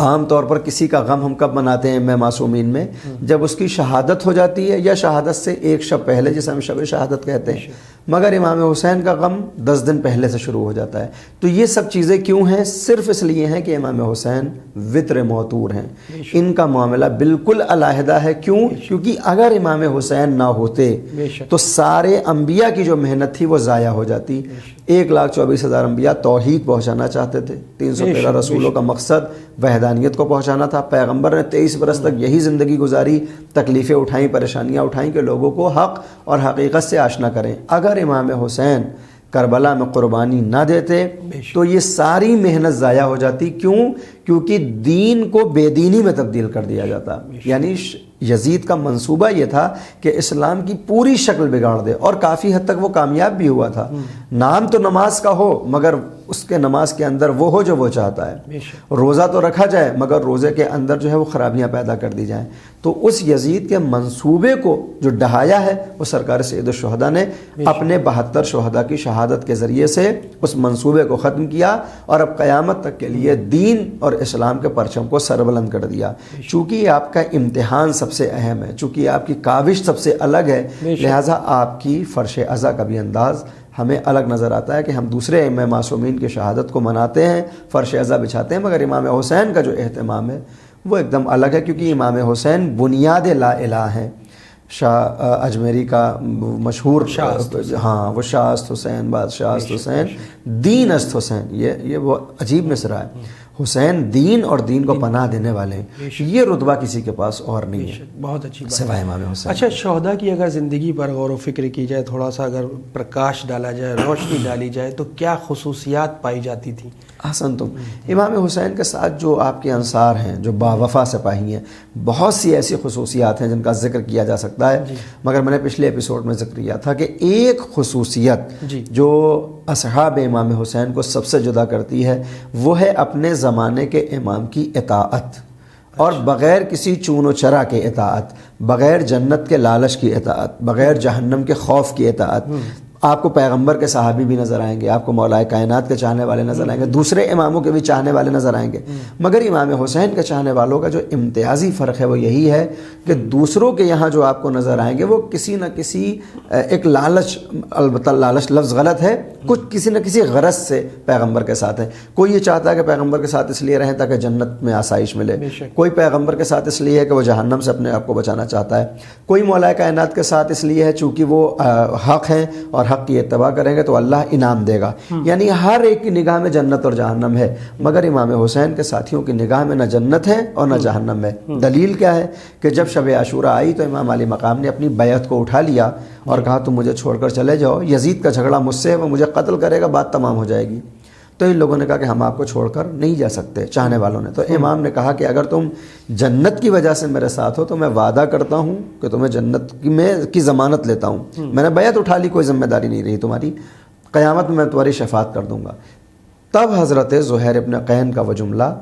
عام طور پر کسی کا غم ہم کب مناتے ہیں میں معصومین میں؟ جب اس کی شہادت ہو جاتی ہے یا شہادت سے ایک شب پہلے، جسے ہم شب شہادت کہتے ہیں، مگر امام حسین کا غم 10 دن پہلے سے شروع ہو جاتا ہے۔ تو یہ سب چیزیں کیوں ہیں؟ صرف اس لیے ہیں کہ امام حسین وطر موتور ہیں، ان کا معاملہ بالکل علیحدہ ہے۔ کیوں؟ کیونکہ اگر امام حسین نہ ہوتے تو سارے انبیاء کی جو محنت تھی وہ ضائع ہو جاتی۔ 1,24,000 انبیاء توحید پہنچانا چاہتے تھے، 313 رسولوں کا مقصد وحدانیت کو پہنچانا تھا۔ پیغمبر نے 23 برس تک یہی زندگی گزاری، تکلیفیں اٹھائیں، پریشانیاں اٹھائیں کہ لوگوں کو حق اور حقیقت سے آشنا کریں۔ اگر امام حسین کربلا میں قربانی نہ دیتے تو یہ ساری محنت ضائع ہو جاتی۔ کیوں؟ کیونکہ دین کو بے دینی میں تبدیل کر دیا جاتا۔ یعنی یزید کا منصوبہ یہ تھا کہ اسلام کی پوری شکل بگاڑ دے، اور کافی حد تک وہ کامیاب بھی ہوا تھا۔ نام تو نماز کا ہو مگر اس کے نماز کے اندر وہ ہو جو وہ چاہتا ہے، روزہ تو رکھا جائے مگر روزے کے اندر جو ہے وہ خرابیاں پیدا کر دی جائیں۔ تو اس یزید کے منصوبے کو جو ڈھایا ہے وہ سرکار سید الشہداء نے اپنے 72 شہداء کی شہادت کے ذریعے سے اس منصوبے کو ختم کیا، اور اب قیامت تک کے لیے دین اور اسلام کے پرچم کو سربلند کر دیا۔ چونکہ یہ آپ کا امتحان سب سے اہم ہے، چونکہ آپ کی کاوش سب سے الگ ہے، لہٰذا آپ کی فرش عزا کا بھی انداز ہمیں الگ نظر آتا ہے کہ ہم دوسرے ائمہ معصومین کی شہادت کو مناتے ہیں، فرش عزا بچھاتے ہیں، مگر امام حسین کا جو اہتمام ہے وہ ایک دم الگ ہے، کیونکہ امام حسین بنیاد لا الہ ہیں۔ شاہ اجمیری کا مشہور ہاں وہ شاہ است حسین بادشاہ است حسین دین است حسین، یہ وہ عجیب مصرع ہے۔ حسین دین اور دین کو پناہ دینے والے ہیں، یہ رتبہ کسی کے پاس اور نہیں ہے، بہت اچھی بات سوائے امام حسین۔ اچھا، شہداء کی اگر زندگی پر غور و فکر کی جائے، تھوڑا سا اگر پرکاش ڈالا جائے، روشنی ڈالی جائے، تو کیا خصوصیات پائی جاتی تھیں؟ احسن تم امام حسین کے ساتھ جو آپ کے انصار ہیں، جو باوفا سپاہی ہیں، بہت سی ایسی خصوصیات ہیں جن کا ذکر کیا جا سکتا ہے، مگر میں نے پچھلے ایپیسوڈ میں ذکر کیا تھا کہ ایک خصوصیت جو اصحاب امام حسین کو سب سے جدا کرتی ہے وہ ہے اپنے زمانے کے امام کی اطاعت، اور بغیر کسی چون و چرا کے اطاعت، بغیر جنت کے لالچ کی اطاعت، بغیر جہنم کے خوف کی اطاعت۔ آپ کو پیغمبر کے صحابی بھی نظر آئیں گے، آپ کو مولا کائنات کے چاہنے والے نظر آئیں گے، دوسرے اماموں کے بھی چاہنے والے نظر آئیں گے، مگر امام حسین کے چاہنے والوں کا جو امتیازی فرق ہے وہ یہی ہے کہ دوسروں کے یہاں جو آپ کو نظر آئیں گے وہ کسی نہ کسی ایک لالچ، البتہ لالچ لفظ غلط ہے، کچھ کسی نہ کسی غرض سے پیغمبر کے ساتھ ہے۔ کوئی یہ چاہتا ہے کہ پیغمبر کے ساتھ اس لیے رہیں تاکہ جنت میں آسائش ملے، کوئی پیغمبر کے ساتھ اس لیے ہے کہ وہ جہنم سے اپنے آپ کو بچانا چاہتا ہے، کوئی مولا کائنات کے ساتھ اس لیے ہے چونکہ وہ حق ہیں اور حق کی اتباع کریں گے تو اللہ انعام دے گا۔ یعنی ہر ایک کی نگاہ میں جنت اور جہنم ہے، مگر امام حسین کے ساتھیوں کی نگاہ میں نہ جنت ہے اور نہ جہنم ہے۔ دلیل کیا ہے کہ جب شب عاشوراء آئی تو امام علی مقام نے اپنی بیعت کو اٹھا لیا اور کہا تم مجھے چھوڑ کر چلے جاؤ، یزید کا جھگڑا مجھ سے ہے، وہ مجھے قتل کرے گا، بات تمام ہو جائے گی۔ تو ان لوگوں نے کہا کہ ہم آپ کو چھوڑ کر نہیں جا سکتے، چاہنے والوں نے۔ تو امام نے کہا کہ اگر تم جنت کی وجہ سے میرے ساتھ ہو تو میں وعدہ کرتا ہوں کہ تمہیں جنت کی ضمانت لیتا ہوں، میں نے بیعت اٹھا لی، کوئی ذمہ داری نہیں رہی تمہاری، قیامت میں تمہاری شفاعت کر دوں گا۔ تب حضرت زہیر ابن قین کا وہ جملہ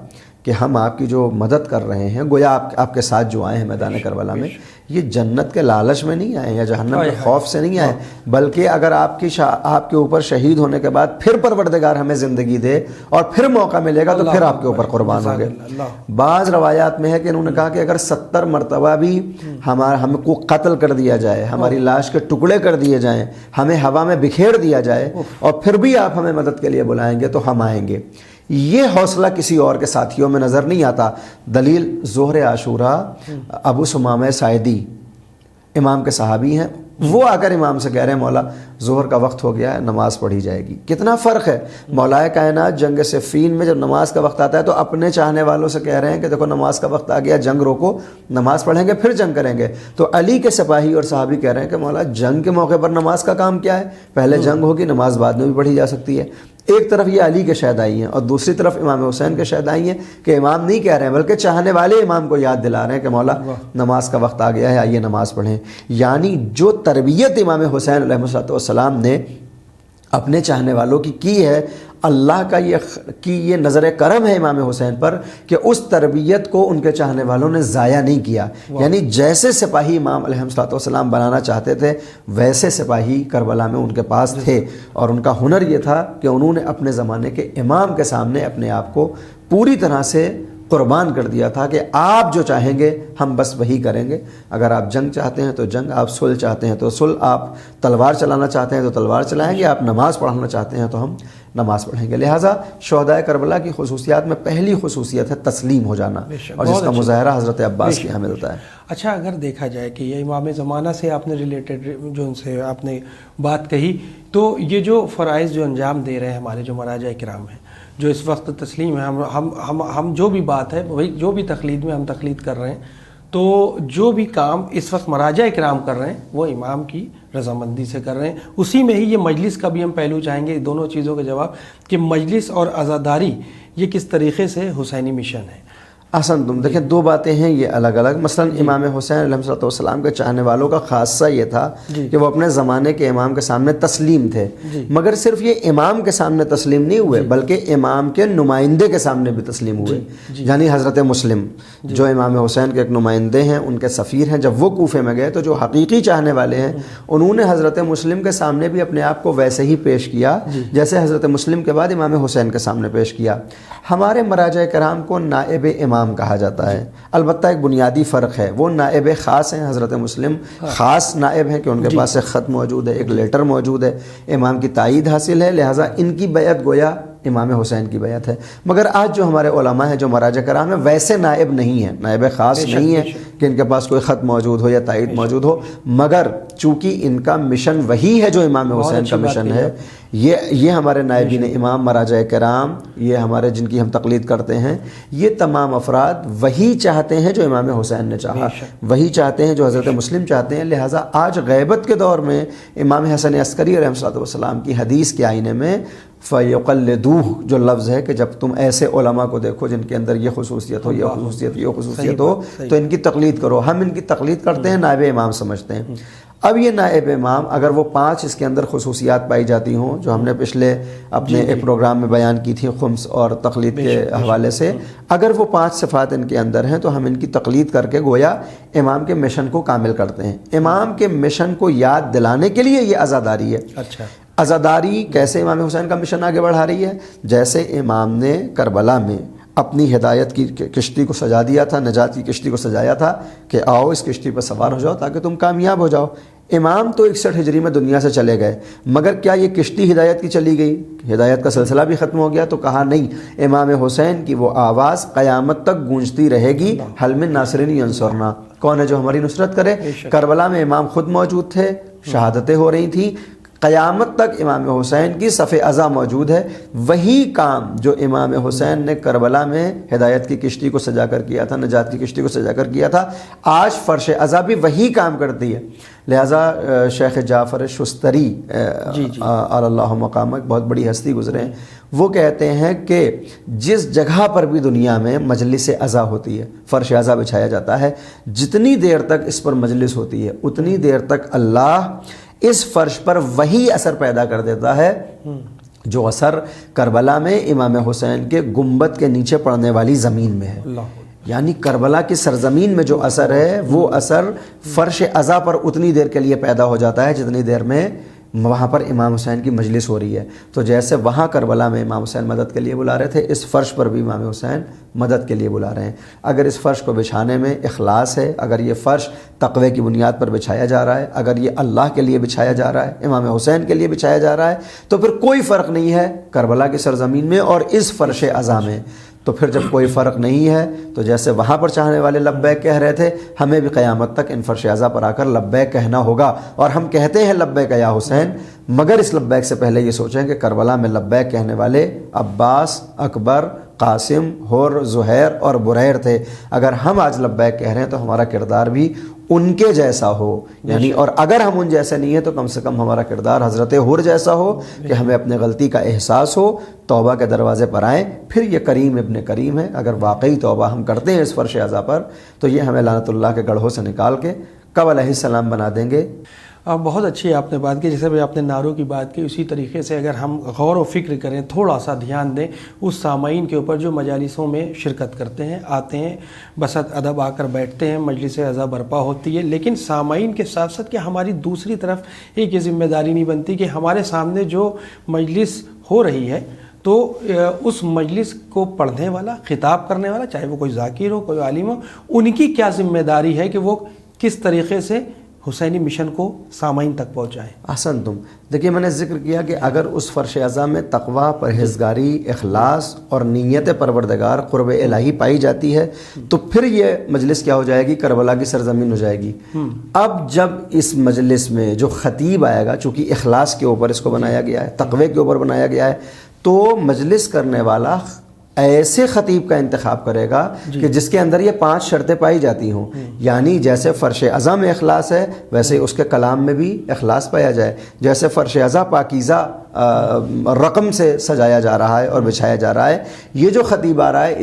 کہ ہم آپ کی جو مدد کر رہے ہیں، گویا آپ کے ساتھ جو آئے ہیں میدان کربلا میں، یہ جنت کے لالچ میں نہیں آئے یا جہنم کے خوف سے نہیں آئے، بلکہ اگر آپ کے اوپر شہید ہونے کے بعد پھر پروردگار ہمیں زندگی دے اور پھر موقع ملے گا تو پھر آپ کے اوپر قربان ہوں گے۔ بعض روایات میں ہے کہ انہوں نے کہا کہ اگر 70 مرتبہ بھی ہم کو قتل کر دیا جائے، ہماری لاش کے ٹکڑے کر دیے جائیں، ہمیں ہوا میں بکھیر دیا جائے، اور پھر بھی آپ ہمیں مدد کے لیے بلائیں گے تو ہم آئیں گے۔ یہ حوصلہ کسی اور کے ساتھیوں میں نظر نہیں آتا۔ دلیل ظہر عاشوراء، ابو ثمامہ ساعدی امام کے صحابی ہیں، وہ آ کر امام سے کہہ رہے ہیں مولا ظہر کا وقت ہو گیا ہے، نماز پڑھی جائے گی۔ کتنا فرق ہے! مولا کائنات جنگ صفین میں جب نماز کا وقت آتا ہے تو اپنے چاہنے والوں سے کہہ رہے ہیں کہ دیکھو نماز کا وقت آ گیا، جنگ روکو، نماز پڑھیں گے پھر جنگ کریں گے۔ تو علی کے سپاہی اور صحابی کہہ رہے ہیں کہ مولا جنگ کے موقع پر نماز کا کام کیا ہے، پہلے جنگ ہوگی، نماز بعد میں بھی پڑھی جا سکتی ہے۔ ایک طرف یہ علی کے شہدائی ہیں اور دوسری طرف امام حسین کے شہدائی ہیں کہ امام نہیں کہہ رہے ہیں بلکہ چاہنے والے امام کو یاد دلا رہے ہیں کہ مولا نماز کا وقت آ گیا ہے، آئیے نماز پڑھیں۔ یعنی جو تربیت امام حسین علیہ السلام نے اپنے چاہنے والوں کی ہے، اللہ کا یہ نظر کرم ہے امام حسین پر کہ اس تربیت کو ان کے چاہنے والوں نے ضائع نہیں کیا۔ یعنی جیسے سپاہی امام علیہ السلام بنانا چاہتے تھے ویسے سپاہی کربلا میں ان کے پاس تھے، اور ان کا ہنر یہ تھا کہ انہوں نے اپنے زمانے کے امام کے سامنے اپنے آپ کو پوری طرح سے قربان کر دیا تھا کہ آپ جو چاہیں گے ہم بس وہی کریں گے. اگر آپ جنگ چاہتے ہیں تو جنگ، آپ صلح چاہتے ہیں تو صلح، آپ تلوار چلانا چاہتے ہیں تو تلوار چلائیں گے، آپ نماز پڑھنا چاہتے ہیں تو ہم نماز پڑھیں گے. لہٰذا شہدائے کربلا کی خصوصیات میں پہلی خصوصیت ہے تسلیم ہو جانا، اور جس کا مظاہرہ حضرت عباس کی ہمیں ہوتا ہے. اچھا، اگر دیکھا جائے کہ یہ امام زمانہ سے آپ نے ریلیٹڈ جو ان سے آپ نے بات کہی، تو یہ جو فرائض جو انجام دے رہے ہیں ہمارے جو مراجع کرام ہیں، جو اس وقت تسلیم ہے، ہم جو بھی بات ہے وہی، جو بھی تقلید میں ہم تقلید کر رہے ہیں، تو جو بھی کام اس وقت مراجع کرام کر رہے ہیں وہ امام کی رضامندی سے کر رہے ہیں. اسی میں ہی یہ مجلس کا بھی ہم پہلو چاہیں گے، دونوں چیزوں کا جواب، کہ مجلس اور عزاداری یہ کس طریقے سے حسینی مشن ہے. احسن، تم دیکھیں دو باتیں ہیں یہ الگ الگ. مثلا امام حسین علیہ السلام کے چاہنے والوں کا خاصہ یہ تھا کہ وہ اپنے زمانے کے امام کے سامنے تسلیم تھے، مگر صرف یہ امام کے سامنے تسلیم نہیں ہوئے بلکہ امام کے نمائندے کے سامنے بھی تسلیم ہوئے. یعنی حضرت مسلم جو امام حسین کے ایک نمائندے ہیں، ان کے سفیر ہیں، جب وہ کوفے میں گئے تو جو حقیقی چاہنے والے ہیں انہوں نے حضرت مسلم کے سامنے بھی اپنے آپ کو ویسے ہی پیش کیا جیسے حضرت مسلم کے بعد امام حسین کے سامنے پیش کیا. ہمارے مراجع کرام کو نائب امام کہا جاتا ہے. البتہ ایک بنیادی فرق ہے، وہ نائب خاص ہیں. حضرت مسلم خاص نائب ہیں کہ ان کے پاس ایک خط موجود ہے، ایک لیٹر موجود ہے، امام کی تائید حاصل ہے، لہٰذا ان کی بیعت گویا امام حسین کی بیعت ہے. مگر آج جو ہمارے علماء ہیں، جو مراجع کرام ہیں، ویسے نائب نہیں ہیں، نائب خاص نہیں ہیں کہ ان کے پاس کوئی خط موجود ہو یا تائید موجود ہو، مگر چونکہ ان کا مشن وہی ہے جو امام حسین کا مشن ہے. یہ ہمارے نائبین امام مراجع کرام، یہ ہمارے جن کی ہم تقلید کرتے ہیں، یہ تمام افراد وہی چاہتے ہیں جو امام حسین نے چاہا، وہی چاہتے ہیں جو حضرت مسلم چاہتے ہیں. لہٰذا آج غیبت کے دور میں امام حسن عسکری علیہ السلام کی حدیث کے آئینے میں فَيُقَلِّدُوهُ جو لفظ ہے کہ جب تم ایسے علماء کو دیکھو جن کے اندر یہ خصوصیت ہو، یہ خصوصیت، یہ خصوصیت ہو، تو ان کی تقلید کرو. ہم ان کی تقلید کرتے ہیں، نائب امام سمجھتے ہیں. اب یہ نائب امام اگر وہ 5 اس کے اندر خصوصیات پائی جاتی ہوں جو ہم نے پچھلے اپنے ایک پروگرام میں بیان کی تھی خمس اور تقلید کے حوالے سے، اگر وہ 5 صفات ان کے اندر ہیں تو ہم ان کی تقلید کر کے گویا امام کے مشن کو کامل کرتے ہیں. امام کے مشن کو یاد دلانے کے لیے یہ عزاداری ہے. اچھا، عزاداری کیسے امام حسین کا مشن آگے بڑھا رہی ہے؟ جیسے امام نے کربلا میں اپنی ہدایت کی کشتی کو سجا دیا تھا، نجات کی کشتی کو سجایا تھا کہ آؤ اس کشتی پر سوار ہو جاؤ تاکہ تم کامیاب ہو جاؤ. امام تو 61 ہجری میں دنیا سے چلے گئے، مگر کیا یہ کشتی ہدایت کی چلی گئی؟ ہدایت کا سلسلہ بھی ختم ہو گیا؟ تو کہا نہیں، امام حسین کی وہ آواز قیامت تک گونجتی رہے گی، حل من ناصرین ینصرنا، کون ہے جو ہماری نصرت کرے؟ کربلا میں امام خود موجود تھے، شہادتیں ہو رہی تھیں، قیامت تک امام حسین کی صف ازا موجود ہے. وہی کام جو امام حسین نے کربلا میں ہدایت کی کشتی کو سجا کر کیا تھا، نجات کی کشتی کو سجا کر کیا تھا، آج فرش ازا بھی وہی کام کرتی ہے. لہٰذا شیخ جعفر شستری علی اللہ مقامہ بہت بڑی ہستی گزرے ہیں، وہ کہتے ہیں کہ جس جگہ پر بھی دنیا میں مجلس ازا ہوتی ہے، فرش ازا بچھایا جاتا ہے، جتنی دیر تک اس پر مجلس ہوتی ہے اتنی دیر تک اللہ اس فرش پر وہی اثر پیدا کر دیتا ہے جو اثر کربلا میں امام حسین کے گنبد کے نیچے پڑنے والی زمین میں ہے. یعنی کربلا کی سرزمین میں جو اثر ہے وہ اثر فرش ازا پر اتنی دیر کے لیے پیدا ہو جاتا ہے جتنی دیر میں وہاں پر امام حسین کی مجلس ہو رہی ہے. تو جیسے وہاں کربلا میں امام حسین مدد کے لیے بلا رہے تھے، اس فرش پر بھی امام حسین مدد کے لیے بلا رہے ہیں. اگر اس فرش کو بچھانے میں اخلاص ہے، اگر یہ فرش تقوی کی بنیاد پر بچھایا جا رہا ہے، اگر یہ اللہ کے لیے بچھایا جا رہا ہے، امام حسین کے لیے بچھایا جا رہا ہے، تو پھر کوئی فرق نہیں ہے کربلا کی سرزمین میں اور اس فرش ازا میں. تو پھر جب کوئی فرق نہیں ہے تو جیسے وہاں پر چاہنے والے لبیک کہہ رہے تھے، ہمیں بھی قیامت تک ان فرش ازا پر آ کر لبیک کہنا ہوگا. اور ہم کہتے ہیں لبیک یا حسین، مگر اس لبیک سے پہلے یہ سوچیں کہ کربلا میں لبیک کہنے والے عباس، اکبر، قاسم، حر، زہیر اور بریر تھے. اگر ہم آج لبیک کہہ رہے ہیں تو ہمارا کردار بھی ان کے جیسا ہو، یعنی اور اگر ہم ان جیسے نہیں ہیں تو کم سے کم ہمارا کردار حضرت حر جیسا ہو کہ ہمیں اپنے غلطی کا احساس ہو، توبہ کے دروازے پر آئیں. پھر یہ کریم ابن کریم ہے. اگر واقعی توبہ ہم کرتے ہیں اس فرش ازا پر تو یہ ہمیں لعنت اللہ کے گڑھوں سے نکال کے کب علیہ السلام بنا دیں گے. بہت اچھی آپ نے بات کی، جیسے بھی آپ نے نعروں کی بات کی، اسی طریقے سے اگر ہم غور و فکر کریں، تھوڑا سا دھیان دیں اس سامعین کے اوپر جو مجالسوں میں شرکت کرتے ہیں، آتے ہیں، بسط ادب آ کر بیٹھتے ہیں، مجلس ازا برپا ہوتی ہے، لیکن سامعین کے ساتھ ساتھ کہ ہماری دوسری طرف ایک یہ ذمہ داری نہیں بنتی کہ ہمارے سامنے جو مجلس ہو رہی ہے تو اس مجلس کو پڑھنے والا، خطاب کرنے والا، چاہے وہ کوئی ذاکر ہو، کوئی عالم ہو، ان کی کیا ذمہ داری ہے کہ وہ کس طریقے سے حسینی مشن کو سامعین تک پہنچائیں؟ احسن تم دیکھیے، میں نے ذکر کیا کہ اگر اس فرش اعظم میں تقویٰ، پرہیزگاری، اخلاص اور نیت پروردگار، قرب الہی پائی جاتی ہے تو پھر یہ مجلس کیا ہو جائے گی؟ کربلا کی سرزمین ہو جائے گی۔ اب جب اس مجلس میں جو خطیب آئے گا، چونکہ اخلاص کے اوپر اس کو بنایا گیا ہے، تقوی کے اوپر بنایا گیا ہے، تو مجلس کرنے والا ایسے خطیب کا انتخاب کرے گا کہ جس کے اندر یہ 5 شرطیں پائی جاتی ہوں، یعنی جیسے فرش اعظم میں اخلاص ہے ویسے اس کے کلام میں بھی اخلاص پایا جائے، جیسے فرش اعظم پاکیزہ رقم سے سجایا جا رہا ہے اور بچھایا جا رہا ہے، یہ جو خطیب آ رہا ہے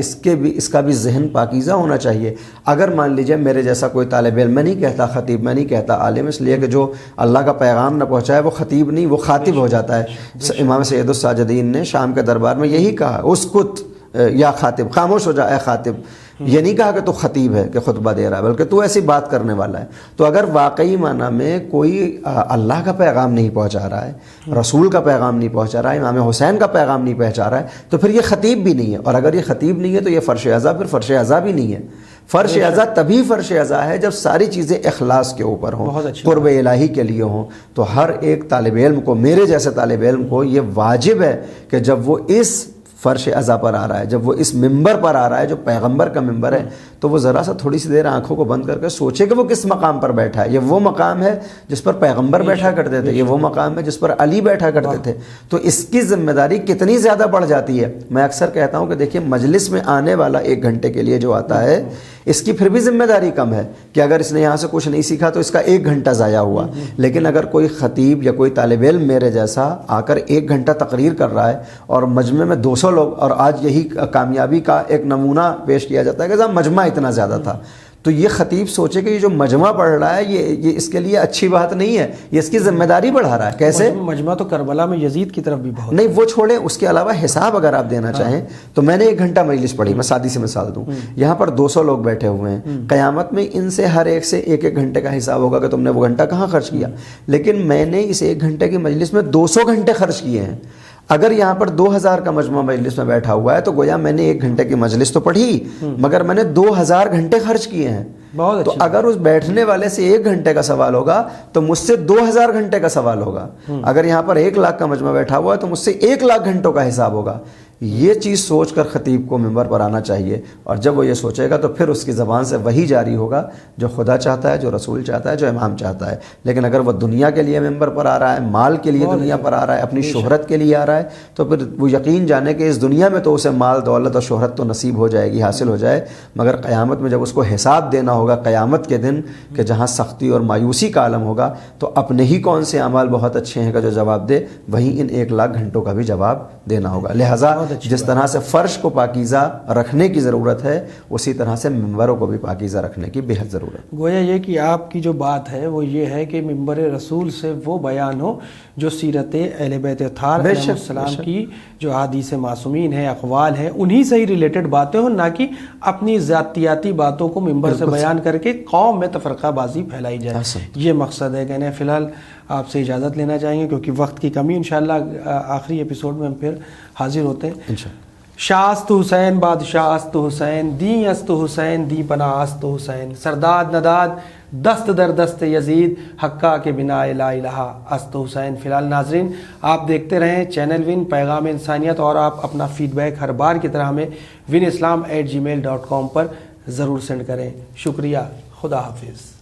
اس کا بھی ذہن پاکیزہ ہونا چاہیے۔ اگر مان لیجئے میرے جیسا کوئی طالب علم، میں نہیں کہتا خطیب، میں نہیں کہتا عالم، اس لیے کہ جو اللہ کا پیغام نہ پہنچائے وہ خطیب نہیں، وہ خاطب ہو جاتا ہے۔ امام سید الساجدین نے شام کے دربار میں یہی کہا، اسکت یا خاطب، خاموش ہو جا اے خاطب۔ یہ نہیں کہا کہ تو خطیب ہے کہ خطبہ دے رہا ہے، بلکہ تو ایسی بات کرنے والا ہے۔ تو اگر واقعی معنی میں کوئی اللہ کا پیغام نہیں پہنچا رہا ہے، رسول کا پیغام نہیں پہنچا رہا ہے، امام حسین کا پیغام نہیں پہنچا رہا ہے، تو پھر یہ خطیب بھی نہیں ہے۔ اور اگر یہ خطیب نہیں ہے تو یہ فرش اعظم پھر فرش اعظم بھی نہیں ہے۔ فرش اعظم تبھی فرش اعظم ہے جب ساری چیزیں اخلاص کے اوپر ہوں، قرب الہی کے لیے ہوں۔ تو ہر ایک طالب علم کو، میرے جیسے طالب علم کو یہ واجب ہے کہ جب وہ اس فرش اعظم پر آ رہا ہے، جب وہ اس ممبر پر آ رہا ہے جو پیغمبر کا ممبر ہے، تو وہ ذرا سا تھوڑی سی دیر آنکھوں کو بند کر کے سوچے کہ وہ کس مقام پر بیٹھا ہے۔ یہ وہ مقام ہے جس پر پیغمبر بیٹھا کرتے تھے، یہ وہ مقام ہے جس پر علی بیٹھا کرتے تھے۔ تو اس کی ذمہ داری کتنی زیادہ بڑھ جاتی ہے۔ میں اکثر کہتا ہوں کہ دیکھیے، مجلس میں آنے والا 1 گھنٹے کے لیے جو آتا ہے، اس کی پھر بھی ذمہ داری کم ہے کہ اگر اس نے یہاں سے کچھ نہیں سیکھا تو اس کا 1 گھنٹہ ضائع ہوا۔ لیکن اگر کوئی خطیب یا کوئی طالب علم میرے جیسا آ کر 1 گھنٹہ تقریر کر رہا ہے اور مجمع میں 200 لوگ، اور آج یہی کامیابی کا ایک نمونہ پیش کیا جاتا ہے کہ مجمع اتنا زیادہ تھا، تو یہ خطیب سوچے کہ یہ جو مجمع پڑھ رہا ہے یہ اس کے لیے اچھی بات نہیں ہے، یہ اس کی ذمہ داری بڑھا رہا ہے۔ کیسے؟ مجمع تو کربلا میں یزید کی طرف بھی بہت نہیں، وہ چھوڑیں، اس کے علاوہ حساب اگر آپ دینا چاہیں تو میں نے 1 گھنٹہ مجلس پڑھی، میں سادی سی مثال دوں، یہاں پر 200 لوگ بیٹھے ہوئے ہیں، قیامت میں ان سے ہر ایک سے 1 گھنٹے کا حساب ہوگا کہ تم نے وہ گھنٹہ کہاں خرچ کیا۔ لیکن میں نے اس 1 گھنٹے کی مجلس میں 200 گھنٹے خرچ کیے ہیں۔ اگر یہاں پر 2000 کا مجمع مجلس میں بیٹھا ہوا ہے تو گویا میں نے 1 گھنٹے کی مجلس تو پڑھی، مگر میں نے 2000 گھنٹے خرچ کیے ہیں۔ تو اگر اس بیٹھنے والے سے 1 گھنٹے کا سوال ہوگا تو مجھ سے 2000 گھنٹے کا سوال ہوگا۔ اگر یہاں پر 1 لاکھ کا مجمع بیٹھا ہوا ہے تو مجھ سے 1 لاکھ گھنٹوں کا حساب ہوگا۔ یہ چیز سوچ کر خطیب کو ممبر پر آنا چاہیے، اور جب وہ یہ سوچے گا تو پھر اس کی زبان سے وہی جاری ہوگا جو خدا چاہتا ہے، جو رسول چاہتا ہے، جو امام چاہتا ہے۔ لیکن اگر وہ دنیا کے لیے ممبر پر آ رہا ہے، مال کے لیے دنیا پر آ رہا ہے، اپنی شہرت کے لیے آ رہا ہے، تو پھر وہ یقین جانے کہ اس دنیا میں تو اسے مال، دولت اور شہرت تو نصیب ہو جائے گی، حاصل ہو جائے، مگر قیامت میں جب اس کو حساب دینا ہوگا، قیامت کے دن کہ جہاں سختی اور مایوسی کا عالم ہوگا، تو اپنے ہی کون سے اعمال بہت اچھے ہیں کا جو جواب دے، وہیں ان 1 لاکھ گھنٹوں کا بھی جواب دینا ہوگا۔ لہٰذا جس طرح سے فرش کو پاکیزہ رکھنے کی ضرورت ہے، اسی طرح سے ممبروں کو بھی پاکیزہ رکھنے کی بہت ضرورت ہے۔ گویا یہ کہ آپ کی جو بات ہے وہ یہ ہے کہ ممبر رسول سے وہ بیان ہو جو سیرت اہل بیت اطہار علیہ السلام کی جو احادیث معصومین ہیں، اقوال ہیں، انہی سے ہی ریلیٹڈ باتیں ہوں، نہ کہ اپنی ذاتیاتی باتوں کو ممبر سے بیان کر کے قوم میں تفرقہ بازی پھیلائی جائے۔ یہ مقصد ہے۔ کہنے فی الحال آپ سے اجازت لینا چاہیں گے کیونکہ وقت کی کمی، انشاءاللہ آخری ایپیسوڈ میں ہم پھر حاضر ہوتے ہیں انشاءاللہ۔ شاہ است حسین بادشاہ است حسین، دی است حسین دی پناہ است حسین، سرداد نداد دست در دست یزید، حقہ کے بنا لا الہ است حسین۔ فی الحال ناظرین، آپ دیکھتے رہیں چینل ون پیغام انسانیت، اور آپ اپنا فیڈ بیک ہر بار کی طرح ہمیں winislam@gmail.com پر ضرور سینڈ کریں۔ شکریہ، خدا حافظ۔